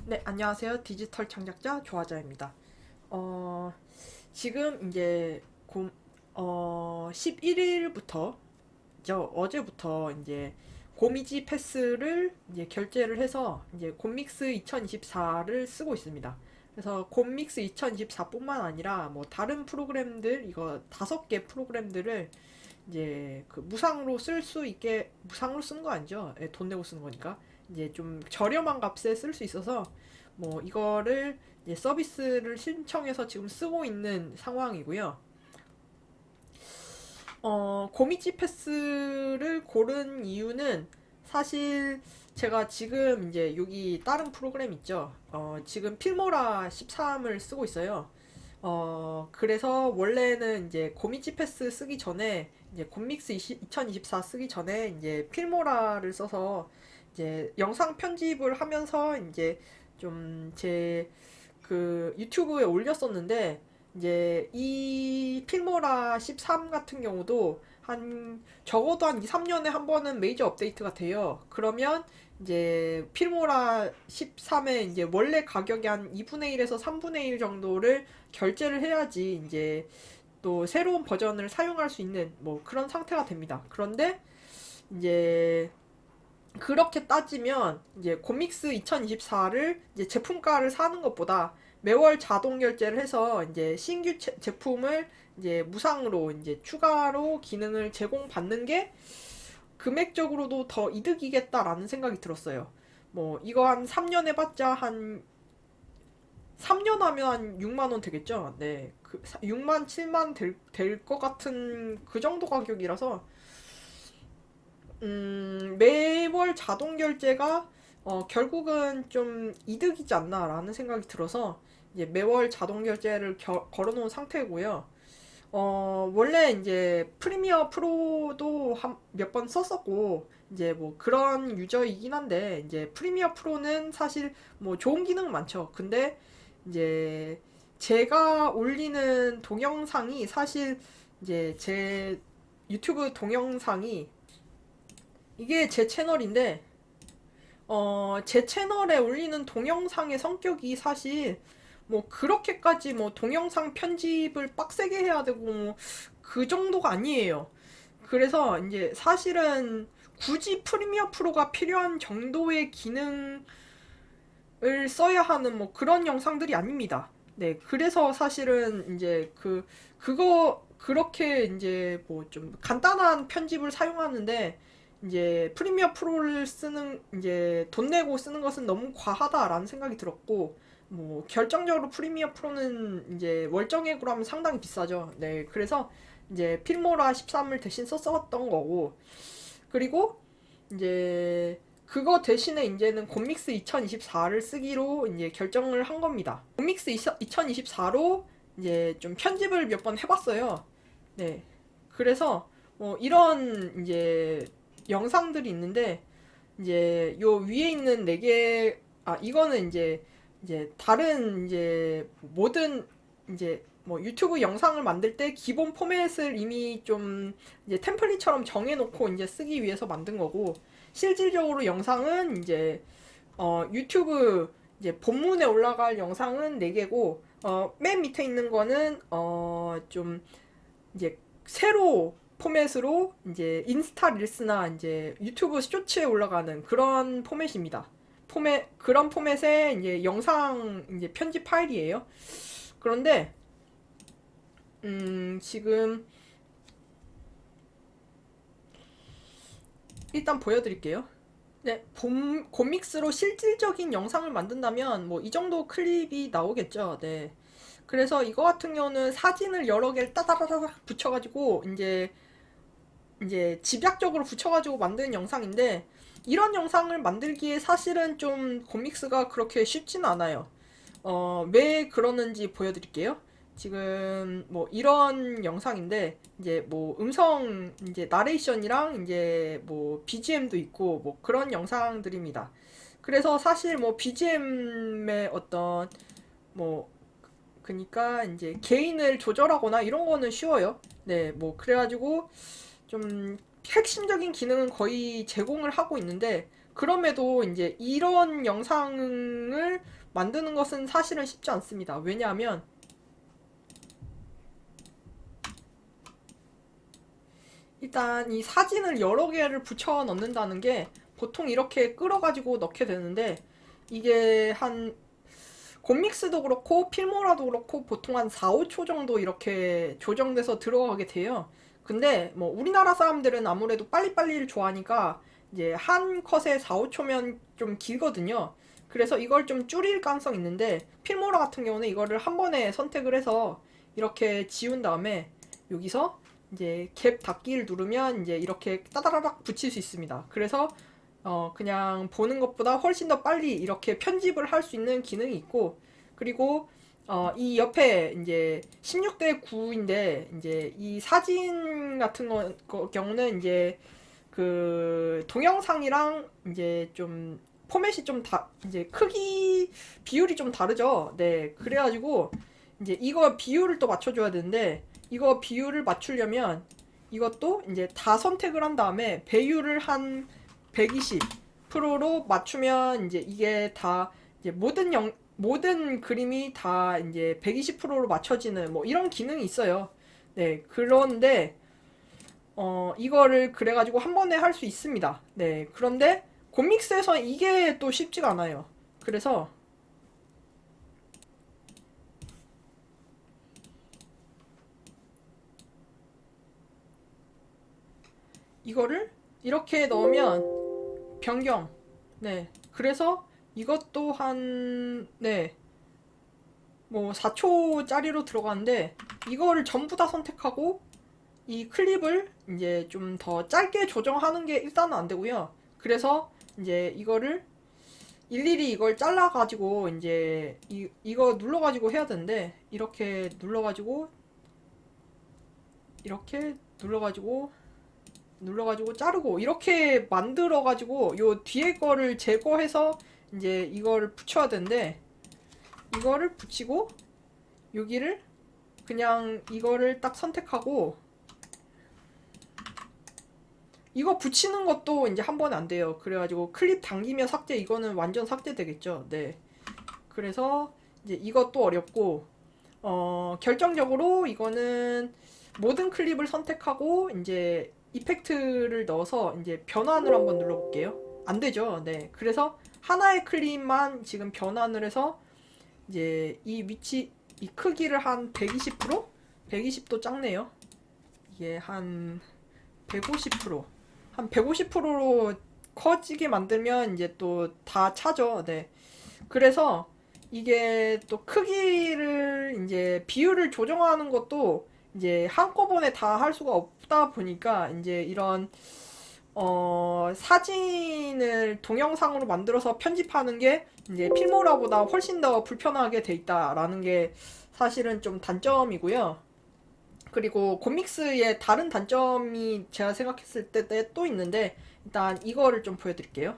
네, 안녕하세요. 디지털 창작자 조아자입니다. 어, 지금 이제 11일부터 어제부터 이제 고미지 패스를 이제 결제를 해서 이제 곰믹스 2024를 쓰고 있습니다. 그래서 곰믹스 2024뿐만 아니라 뭐 다른 프로그램들 이거 5개 프로그램들을 이제 그 무상으로 쓸 수 있게 무상으로 쓰는 거 아니죠? 예, 돈 내고 쓰는 거니까 이제 좀 저렴한 값에 쓸 수 있어서 뭐 이거를 이제 서비스를 신청해서 지금 쓰고 있는 상황이고요. 고미지 패스를 고른 이유는 사실 제가 지금 이제 여기 다른 프로그램 있죠. 지금 필모라 13을 쓰고 있어요. 그래서 원래는 이제 고미지 패스 쓰기 전에 이제 곰믹스 2024 쓰기 전에 이제 필모라를 써서 이제 영상 편집을 하면서 이제 좀 제 그 유튜브에 올렸었는데 이제 이 필모라 13 같은 경우도 한 적어도 한 2, 3년에 한 번은 메이저 업데이트가 돼요. 그러면 이제 필모라 13의 이제 원래 가격의 한 2분의 1에서 3분의 1 정도를 결제를 해야지 이제 또 새로운 버전을 사용할 수 있는 뭐 그런 상태가 됩니다. 그런데 이제 그렇게 따지면 이제 곰믹스 2024를 이제 제품가를 사는 것보다 매월 자동 결제를 해서 이제 신규 제품을 이제 무상으로 이제 추가로 기능을 제공받는 게 금액적으로도 더 이득이겠다라는 생각이 들었어요. 뭐 이거 한 3년 해봤자 한 3년 하면 한 6만 원 되겠죠? 네. 그 6만 7만 될 것 같은 그 정도 가격이라서 매월 자동 결제가 결국은 좀 이득이지 않나라는 생각이 들어서 이제 매월 자동 결제를 걸어놓은 상태고요. 원래 이제 프리미어 프로도 몇 번 썼었고, 이제 뭐 그런 유저이긴 한데, 이제 프리미어 프로는 사실 뭐 좋은 기능 많죠. 근데 이제 제가 올리는 동영상이 사실 이제 제 유튜브 동영상이 이게 제 채널인데, 제 채널에 올리는 동영상의 성격이 사실 뭐 그렇게까지 뭐 동영상 편집을 빡세게 해야 되고 뭐 그 정도가 아니에요. 그래서 이제 사실은 굳이 프리미어 프로가 필요한 정도의 기능을 써야 하는 뭐 그런 영상들이 아닙니다. 네, 그래서 사실은 이제 그거 그렇게 이제 뭐 좀 간단한 편집을 사용하는데 이제 프리미어 프로를 쓰는 이제 돈 내고 쓰는 것은 너무 과하다라는 생각이 들었고 뭐 결정적으로 프리미어 프로는 이제 월정액으로 하면 상당히 비싸죠. 네, 그래서 이제 필모라 13을 대신 썼었던 거고 그리고 이제 그거 대신에 이제는 곰믹스 2024를 쓰기로 이제 결정을 한 겁니다. 곰믹스 2024로 이제 좀 편집을 몇 번 해봤어요. 네. 그래서 뭐 이런 이제 영상들이 있는데 이제 요 위에 있는 네 개, 이거는 이제 다른 이제 모든 이제 뭐 유튜브 영상을 만들 때 기본 포맷을 이미 좀 이제 템플릿처럼 정해놓고 이제 쓰기 위해서 만든 거고 실질적으로 영상은 이제 유튜브 이제 본문에 올라갈 영상은 4개고 맨 밑에 있는 거는 좀 이제 새로 포맷으로 이제 인스타 릴스나 이제 유튜브 쇼츠에 올라가는 그런 포맷입니다. 그런 포맷의 이제 영상 이제 편집 파일이에요. 그런데 지금 일단 보여드릴게요. 네, 곰믹스로 실질적인 영상을 만든다면 뭐 이 정도 클립이 나오겠죠. 네. 그래서 이거 같은 경우는 사진을 여러 개를 따다다닥 붙여가지고 이제 집약적으로 붙여가지고 만든 영상인데 이런 영상을 만들기에 사실은 좀 곰믹스가 그렇게 쉽진 않아요. 왜 그러는지 보여드릴게요. 지금 뭐 이런 영상인데 이제 뭐 음성 이제 나레이션이랑 이제 뭐 BGM도 있고 뭐 그런 영상들입니다. 그래서 사실 뭐 BGM의 어떤 뭐 그니까 이제 개인을 조절하거나 이런 거는 쉬워요. 네, 뭐 그래가지고 좀 핵심적인 기능은 거의 제공을 하고 있는데, 그럼에도 이제 이런 영상을 만드는 것은 사실은 쉽지 않습니다. 왜냐하면 일단 이 사진을 여러 개를 붙여 넣는다는 게 보통 이렇게 끌어가지고 넣게 되는데, 이게 한 곰믹스도 그렇고 필모라도 그렇고 보통 한 4, 5초 정도 이렇게 조정돼서 들어가게 돼요. 근데 뭐 우리나라 사람들은 아무래도 빨리빨리를 좋아하니까 이제 한 컷에 4, 5초면 좀 길거든요. 그래서 이걸 좀 줄일 가능성이 있는데, 필모라 같은 경우는 이거를 한 번에 선택을 해서 이렇게 지운 다음에 여기서 이제 갭 닫기를 누르면 이제 이렇게 따다라락 붙일 수 있습니다. 그래서 그냥 보는 것보다 훨씬 더 빨리 이렇게 편집을 할 수 있는 기능이 있고, 그리고 이 옆에 이제 16대 9인데 이제 이 사진 같은 경우는 이제 그 동영상이랑 이제 좀 포맷이 좀 이제 크기 비율이 좀 다르죠. 네, 그래가지고 이제 이거 비율을 또 맞춰줘야 되는데, 이거 비율을 맞추려면 이것도 이제 다 선택을 한 다음에 배율을 한 120%로 맞추면 이제 이게 다 이제 모든 그림이 다 이제 120%로 맞춰지는 뭐 이런 기능이 있어요. 네, 그런데 이거를 그래가지고 한 번에 할 수 있습니다. 네, 그런데 곰믹스에서 이게 또 쉽지가 않아요. 그래서 이거를 이렇게 넣으면 변경. 네, 그래서 이것도 네, 뭐 4초짜리로 들어가는데, 이거를 전부 다 선택하고 이 클립을 이제 좀 더 짧게 조정하는 게 일단은 안 되고요. 그래서 이제 이거를 일일이 이걸 잘라가지고 이제 이거 눌러가지고 해야 되는데, 이렇게 눌러가지고 자르고 이렇게 만들어가지고 요 뒤에 거를 제거해서 이제 이거를 붙여야 되는데, 이거를 붙이고 여기를 그냥 이거를 딱 선택하고, 이거 붙이는 것도 이제 한 번에 안 돼요. 그래가지고 클립 당기면 삭제, 이거는 완전 삭제되겠죠. 네. 그래서 이제 이것도 어렵고, 결정적으로 이거는 모든 클립을 선택하고 이제 이펙트를 넣어서 이제 변환을 한번 눌러볼게요. 안 되죠. 네. 그래서 하나의 클립만 지금 변환을 해서 이제 이 크기를 한 120%? 120도 작네요. 이게 한 150%. 한 150%로 커지게 만들면 이제 또 다 차죠. 네. 그래서 이게 또 크기를 이제 비율을 조정하는 것도 이제 한꺼번에 다 할 수가 없다 보니까 이제 이런 사진을 동영상으로 만들어서 편집하는 게 이제 필모라보다 훨씬 더 불편하게 돼 있다라는 게 사실은 좀 단점이고요. 그리고 곰믹스의 다른 단점이 제가 생각했을 때 또 있는데, 일단 이거를 좀 보여드릴게요.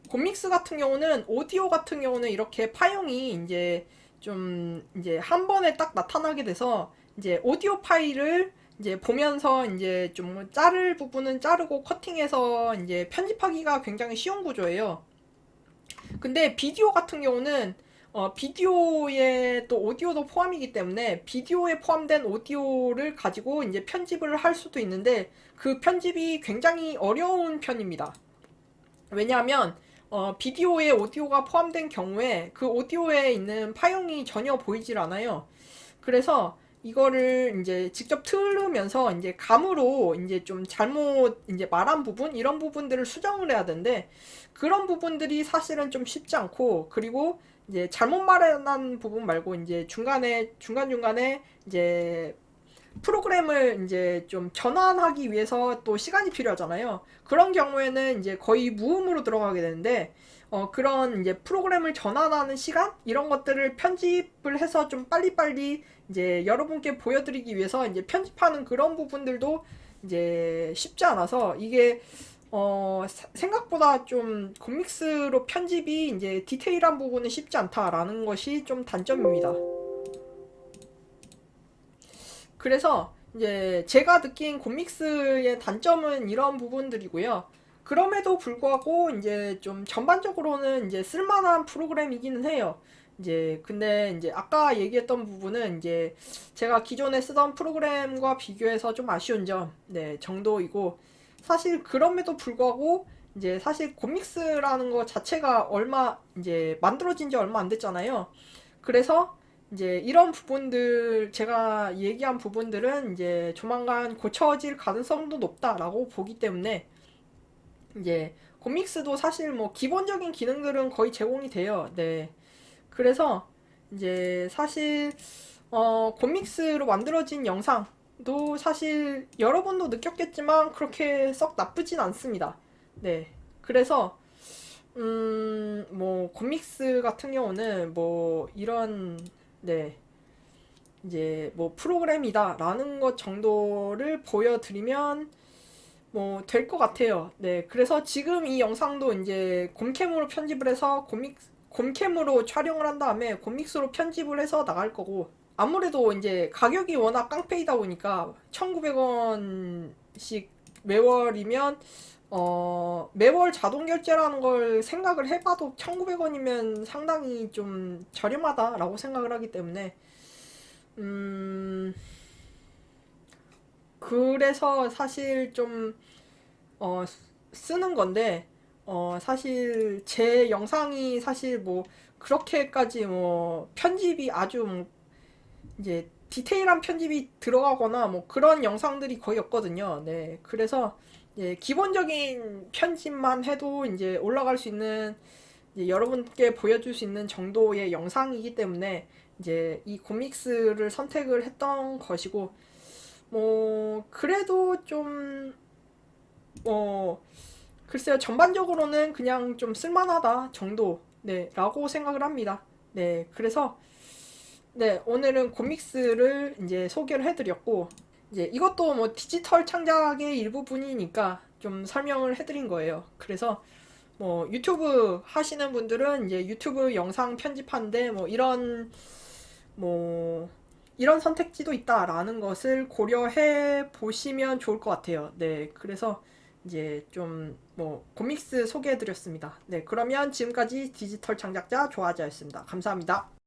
곰믹스 같은 경우는, 오디오 같은 경우는 이렇게 파형이 이제 좀 이제 한 번에 딱 나타나게 돼서 이제 오디오 파일을 이제 보면서 이제 좀 자를 부분은 자르고 커팅해서 이제 편집하기가 굉장히 쉬운 구조예요. 근데 비디오 같은 경우는 비디오에 또 오디오도 포함이기 때문에 비디오에 포함된 오디오를 가지고 이제 편집을 할 수도 있는데, 그 편집이 굉장히 어려운 편입니다. 왜냐하면 비디오에 오디오가 포함된 경우에 그 오디오에 있는 파형이 전혀 보이질 않아요. 그래서 이거를 이제 직접 틀으면서 이제 감으로 이제 좀 잘못 이제 말한 부분, 이런 부분들을 수정을 해야 되는데, 그런 부분들이 사실은 좀 쉽지 않고, 그리고 이제 잘못 말한 부분 말고 이제 중간중간에 이제 프로그램을 이제 좀 전환하기 위해서 또 시간이 필요하잖아요. 그런 경우에는 이제 거의 무음으로 들어가게 되는데, 그런 이제 프로그램을 전환하는 시간? 이런 것들을 편집을 해서 좀 빨리빨리 이제 여러분께 보여드리기 위해서 이제 편집하는 그런 부분들도 이제 쉽지 않아서, 이게 생각보다 좀 콤믹스로 편집이 이제 디테일한 부분은 쉽지 않다라는 것이 좀 단점입니다. 그래서 이제 제가 느낀 곰믹스의 단점은 이런 부분들이고요. 그럼에도 불구하고 이제 좀 전반적으로는 이제 쓸만한 프로그램이기는 해요. 이제 근데 이제 아까 얘기했던 부분은 이제 제가 기존에 쓰던 프로그램과 비교해서 좀 아쉬운 점, 네, 정도이고, 사실 그럼에도 불구하고 이제 사실 곰믹스라는 거 자체가 얼마 이제 만들어진 지 얼마 안 됐잖아요. 그래서 이제 이런 부분들 제가 얘기한 부분들은 이제 조만간 고쳐질 가능성도 높다라고 보기 때문에 이제 곰믹스도 사실 뭐 기본적인 기능들은 거의 제공이 돼요. 네. 그래서 이제 사실 곰믹스로 만들어진 영상도 사실 여러분도 느꼈겠지만 그렇게 썩 나쁘진 않습니다. 네. 그래서 뭐 곰믹스 같은 경우는 뭐 이런 네 이제 뭐 프로그램이다라는 것 정도를 보여드리면 뭐 될 것 같아요. 네, 그래서 지금 이 영상도 이제 곰캠으로 편집을 해서 곰캠으로 촬영을 한 다음에 곰믹스로 편집을 해서 나갈 거고, 아무래도 이제 가격이 워낙 깡패이다 보니까 1,900원씩 매월이면 매월 자동 결제라는 걸 생각을 해봐도 1,900원이면 상당히 좀 저렴하다라고 생각을 하기 때문에 음 그래서 사실 좀 어, 쓰는 건데, 사실 제 영상이 사실 뭐 그렇게까지 뭐 편집이 아주 뭐 이제 디테일한 편집이 들어가거나 뭐 그런 영상들이 거의 없거든요. 네. 그래서 이제 기본적인 편집만 해도 이제 올라갈 수 있는, 이제 여러분께 보여줄 수 있는 정도의 영상이기 때문에 이제 이 곰믹스를 선택을 했던 것이고, 뭐 그래도 좀 어, 글쎄요, 전반적으로는 그냥 좀 쓸만하다 정도, 네, 라고 생각을 합니다. 네, 그래서, 네, 오늘은 곰믹스를 이제 소개를 해드렸고, 이제 이것도 뭐 디지털 창작의 일부분이니까 좀 설명을 해드린 거예요. 그래서 뭐 유튜브 하시는 분들은 이제 유튜브 영상 편집하는데 뭐 이런 선택지도 있다라는 것을 고려해 보시면 좋을 것 같아요. 네, 그래서 이제 좀 뭐 곰믹스 소개해 드렸습니다. 네, 그러면 지금까지 디지털 창작자 조아지였습니다. 감사합니다.